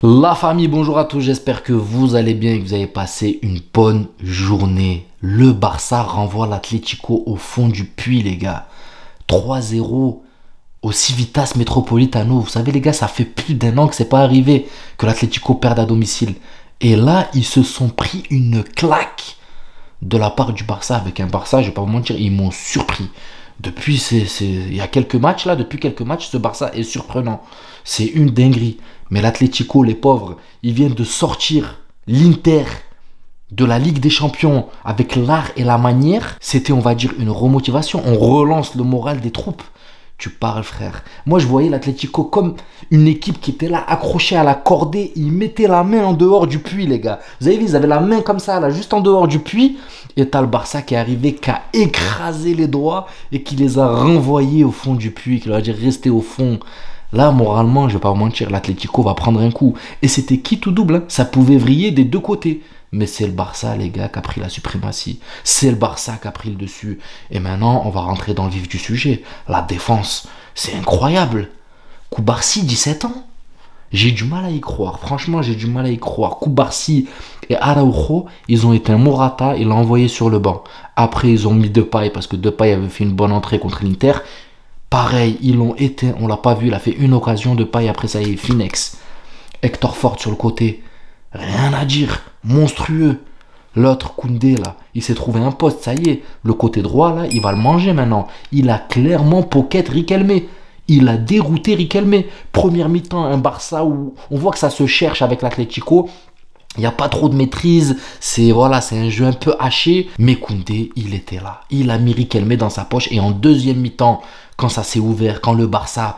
La famille, bonjour à tous, j'espère que vous allez bien et que vous avez passé une bonne journée. Le Barça renvoie l'Atlético au fond du puits, les gars. 3-0 au Civitas Metropolitano. Vous savez, les gars, ça fait plus d'un an que c'est pas arrivé que l'Atlético perde à domicile. Et là, ils se sont pris une claque de la part du Barça. Avec un Barça, je vais pas vous mentir, ils m'ont surpris. Depuis, il y a quelques matchs là, depuis quelques matchs, ce Barça est surprenant. C'est une dinguerie. Mais l'Atlético, les pauvres, ils viennent de sortir l'Inter de la Ligue des Champions avec l'art et la manière. C'était, on va dire, une remotivation. On relance le moral des troupes. Tu parles, frère. Moi, je voyais l'Atlético comme une équipe qui était là, accrochée à la cordée. Ils mettaient la main en dehors du puits, les gars. Vous avez vu, ils avaient la main comme ça, là, juste en dehors du puits. Et t'as le Barça qui est arrivé, qui a écrasé les doigts et qui les a renvoyés au fond du puits, qui leur a dit restez au fond. Là, moralement, je vais pas vous mentir, l'Atlético va prendre un coup. Et c'était qui tout double, hein. Ça pouvait vriller des deux côtés. Mais c'est le Barça, les gars, qui a pris la suprématie. C'est le Barça qui a pris le dessus. Et maintenant, on va rentrer dans le vif du sujet. La défense, c'est incroyable. Koubarsi, 17 ans. J'ai du mal à y croire. Franchement, j'ai du mal à y croire. Koubarsi et Araujo, ils ont éteint Morata, ils l'ont envoyé sur le banc. Après, ils ont mis Depay parce que Depay avait fait une bonne entrée contre l'Inter. Pareil, ils l'ont éteint, on l'a pas vu, il a fait une occasion de paille, après ça y est, Finex. Hector Ford sur le côté, rien à dire, monstrueux. L'autre, Koundé, là, il s'est trouvé un poste, ça y est, le côté droit, là, il va le manger maintenant. Il a clairement pocket Riquelme. Il a dérouté Riquelme. Première mi-temps, un Barça où on voit que ça se cherche avec l'Atlético. Il n'y a pas trop de maîtrise, c'est un jeu un peu haché. Mais Koundé, il était là. Il a mis Riquelme dans sa poche. Et en deuxième mi-temps, quand ça s'est ouvert, quand le Barça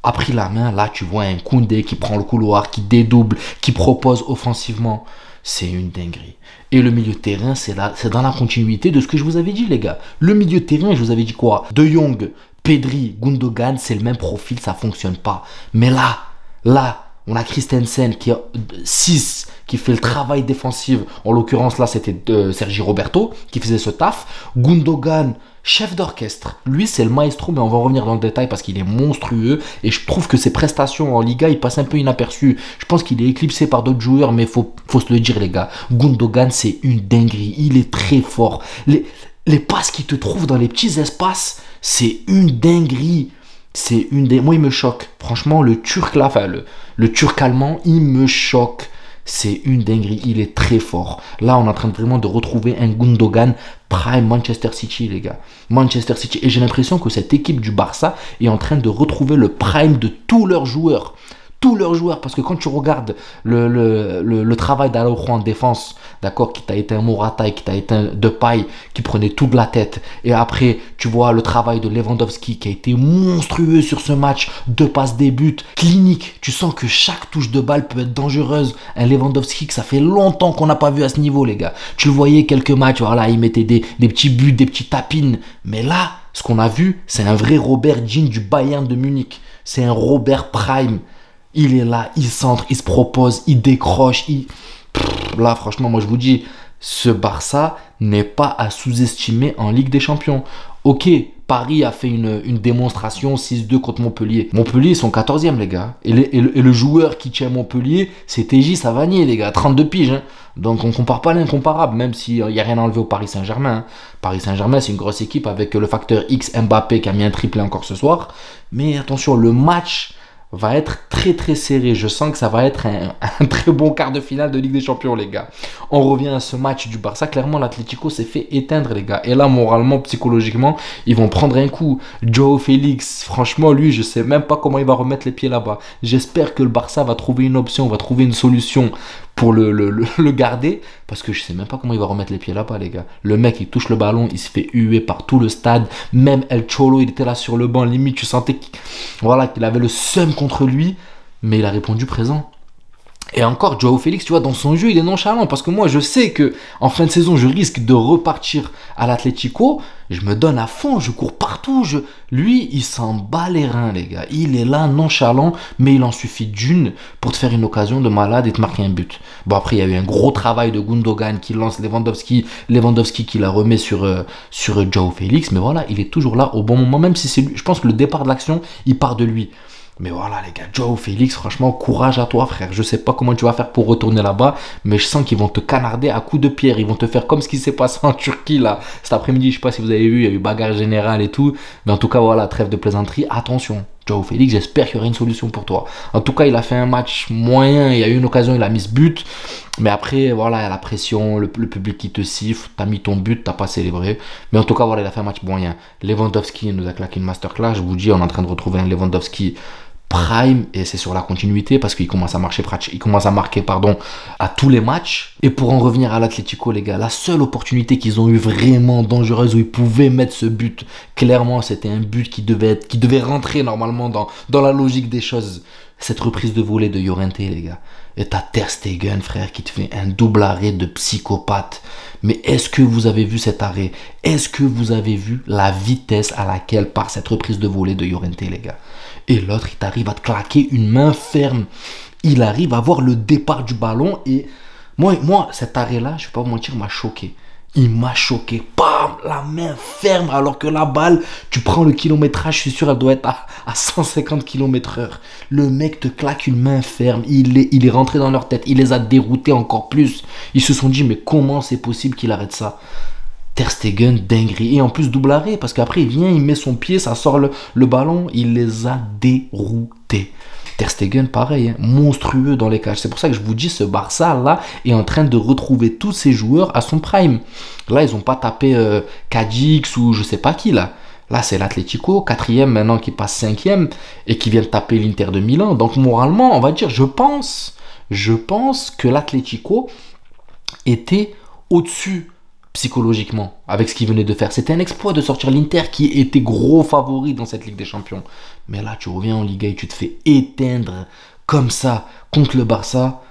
a pris la main, là, tu vois un Koundé qui prend le couloir, qui dédouble, qui propose offensivement. C'est une dinguerie. Et le milieu de terrain, c'est dans la continuité de ce que je vous avais dit, les gars. Le milieu de terrain, je vous avais dit quoi? De Jong, Pedri, Gundogan, c'est le même profil, ça fonctionne pas. Mais là, on a Christensen qui a 6, qui fait le travail défensif. En l'occurrence, là, c'était Sergi Roberto qui faisait ce taf. Gundogan, chef d'orchestre. Lui, c'est le maestro, mais on va revenir dans le détail parce qu'il est monstrueux. Et je trouve que ses prestations en Liga, il passe un peu inaperçu. Je pense qu'il est éclipsé par d'autres joueurs, mais faut se le dire, les gars. Gundogan, c'est une dinguerie. Il est très fort. Les passes qu'il te trouve dans les petits espaces, c'est une dinguerie. Moi, il me choque. Franchement, le Turc, là, le Turc allemand, il me choque. C'est une dinguerie. Il est très fort. Là, on est en train vraiment de retrouver un Gundogan prime Manchester City, les gars. Manchester City. Et j'ai l'impression que cette équipe du Barça est en train de retrouver le prime de tous leurs joueurs. Tous leurs joueurs, parce que quand tu regardes le travail d'Araujo en défense, d'accord, qui t'a éteint Morata et qui t'a éteint Depay, qui prenait toute la tête, et après tu vois le travail de Lewandowski qui a été monstrueux sur ce match, 2 passes, des buts, clinique, tu sens que chaque touche de balle peut être dangereuse. Un Lewandowski que ça fait longtemps qu'on n'a pas vu à ce niveau, les gars. Tu le voyais quelques matchs, voilà, il mettait des petits buts, des petits tapines, mais là, ce qu'on a vu, c'est un vrai Robert Jean du Bayern de Munich. C'est un Robert Prime. Il est là, il centre, il se propose, il décroche. Là, franchement, moi je vous dis, ce Barça n'est pas à sous-estimer en Ligue des Champions. Ok, Paris a fait une démonstration 6-2 contre Montpellier. Montpellier, ils sont 14e, les gars. Et le joueur qui tient Montpellier, c'est TJ Savanier, les gars, 32 piges. Hein. Donc on ne compare pas l'incomparable, même s'il n'y a rien à enlever au Paris Saint-Germain. Hein. Paris Saint-Germain, c'est une grosse équipe avec le facteur X Mbappé qui a mis un triplé encore ce soir. Mais attention, le match va être très très serré. Je sens que ça va être un très bon quart de finale de Ligue des Champions, les gars. On revient à ce match du Barça. Clairement, l'Atlético s'est fait éteindre, les gars. Et là, moralement, psychologiquement, ils vont prendre un coup. Joao Félix, franchement, lui, je sais même pas comment il va remettre les pieds là-bas. J'espère que le Barça va trouver une option, va trouver une solution pour le garder, parce que je sais même pas comment il va remettre les pieds là-bas, les gars. Le mec, il touche le ballon, il se fait huer par tout le stade. Même El Cholo, il était là sur le banc, limite, tu sentais qu'il avait le seum contre lui, mais il a répondu présent. Et encore, Joao Félix, tu vois, dans son jeu, il est nonchalant. Parce que moi, je sais que en fin de saison, je risque de repartir à l'Atlético. Je me donne à fond, je cours partout. Lui, il s'en bat les reins, les gars. Il est là, nonchalant, mais il en suffit d'une pour te faire une occasion de malade et te marquer un but. Bon, après, il y a eu un gros travail de Gundogan qui lance Lewandowski. Lewandowski qui la remet sur Joao Félix. Mais voilà, il est toujours là au bon moment. Même si c'est lui, je pense que le départ de l'action, il part de lui. Mais voilà les gars, Joao Félix, franchement, courage à toi frère. Je sais pas comment tu vas faire pour retourner là-bas, mais je sens qu'ils vont te canarder à coups de pierre. Ils vont te faire comme ce qui s'est passé en Turquie là. Cet après-midi, je sais pas si vous avez vu, il y a eu bagarre générale et tout. Mais en tout cas, voilà, trêve de plaisanterie. Attention, Joao Félix, j'espère qu'il y aura une solution pour toi. En tout cas, il a fait un match moyen, il y a eu une occasion, il a mis ce but. Mais après, voilà, il y a la pression, le public qui te siffle, t'as mis ton but, t'as pas célébré. Mais en tout cas, voilà, il a fait un match moyen. Lewandowski nous a claqué une masterclass. Je vous dis, on est en train de retrouver un Lewandowski prime et c'est sur la continuité parce qu'il commence à marcher, il commence à marquer à tous les matchs. Et pour en revenir à l'Atlético les gars, la seule opportunité qu'ils ont eu vraiment dangereuse où ils pouvaient mettre ce but, clairement c'était un but qui devait rentrer normalement dans la logique des choses. Cette reprise de volée de Llorente les gars, et t'as Ter Stegen frère qui te fait un double arrêt de psychopathe. Mais est-ce que vous avez vu cet arrêt? Est-ce que vous avez vu la vitesse à laquelle part cette reprise de volée de Llorente les gars? Et l'autre, il t'arrive à te claquer une main ferme. Il arrive à voir le départ du ballon. Et moi cet arrêt-là, je ne vais pas vous mentir, m'a choqué. Il m'a choqué. Bam! La main ferme. Alors que la balle, tu prends le kilométrage, je suis sûr, elle doit être à 150 km/h. Le mec te claque une main ferme. Il est rentré dans leur tête. Il les a déroutés encore plus. Ils se sont dit, mais comment c'est possible qu'il arrête ça? Ter Stegen, dinguerie. Et en plus, double arrêt. Parce qu'après, il vient, il met son pied, ça sort le ballon. Il les a déroutés. Ter Stegen, pareil, hein, monstrueux dans les cages. C'est pour ça que je vous dis, ce Barça-là est en train de retrouver tous ses joueurs à son prime. Là, ils n'ont pas tapé Cadix ou je sais pas qui, là. Là, c'est l'Atlético, 4e maintenant qui passe 5e et qui vient de taper l'Inter de Milan. Donc, moralement, on va dire, je pense que l'Atlético était au-dessus psychologiquement avec ce qu'il venait de faire. C'était un exploit de sortir l'Inter qui était gros favori dans cette Ligue des Champions. Mais là, tu reviens en Liga et tu te fais éteindre comme ça contre le Barça.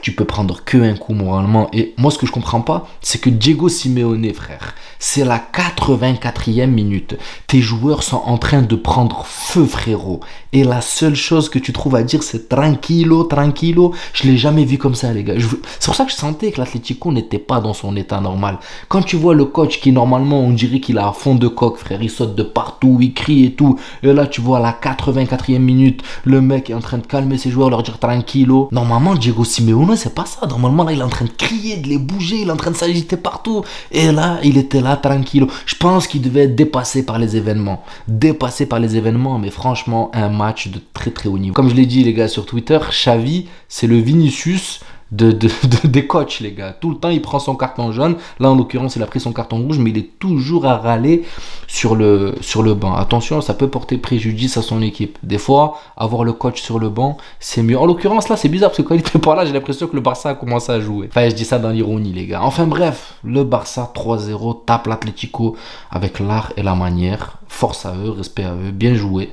Tu peux prendre que un coup moralement. Et moi, ce que je comprends pas, c'est que Diego Simeone, frère, c'est la 84e minute. Tes joueurs sont en train de prendre feu, frérot. Et la seule chose que tu trouves à dire, c'est tranquilo, tranquilo. Je l'ai jamais vu comme ça, les gars. C'est pour ça que je sentais que l'Atlético n'était pas dans son état normal. Quand tu vois le coach qui, normalement, on dirait qu'il a à fond de coque, frère. Il saute de partout, il crie et tout. Et là, tu vois, à la 84e minute, le mec est en train de calmer ses joueurs, leur dire tranquilo. Normalement, Diego Simeone, c'est pas ça. Normalement, là, il est en train de crier, de les bouger, il est en train de s'agiter partout. Et là, il était là, tranquille. Je pense qu'il devait être dépassé par les événements. Dépassé par les événements, mais franchement, un match de très très haut niveau. Comme je l'ai dit, les gars, sur Twitter, Xavi, c'est le Vinicius des coachs, les gars. Tout le temps, il prend son carton jaune. Là, en l'occurrence, il a pris son carton rouge, mais il est toujours à râler sur le banc. Attention, ça peut porter préjudice à son équipe. Des fois, avoir le coach sur le banc, c'est mieux. En l'occurrence, là, c'est bizarre parce que quand il était pas là, j'ai l'impression que le Barça a commencé à jouer. Enfin, je dis ça dans l'ironie, les gars. Enfin, bref, le Barça 3-0 tape l'Atlético avec l'art et la manière. Force à eux, respect à eux. Bien joué,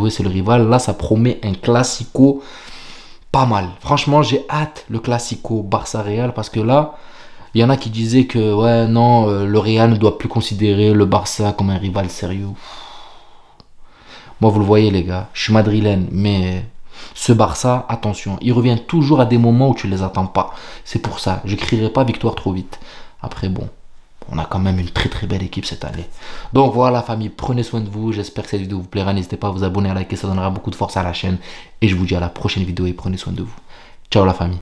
c'est le rival. Là, ça promet un classico pas mal. Franchement, j'ai hâte le classico Barça-Real parce que là, il y en a qui disaient que ouais, non, le Real ne doit plus considérer le Barça comme un rival sérieux. Moi, vous le voyez, les gars, je suis madrilène, mais ce Barça, attention, il revient toujours à des moments où tu ne les attends pas. C'est pour ça, je ne crierai pas victoire trop vite. Après, bon, on a quand même une très très belle équipe cette année. Donc voilà, famille, prenez soin de vous. J'espère que cette vidéo vous plaira. N'hésitez pas à vous abonner, à liker, ça donnera beaucoup de force à la chaîne. Et je vous dis à la prochaine vidéo et prenez soin de vous. Ciao la famille.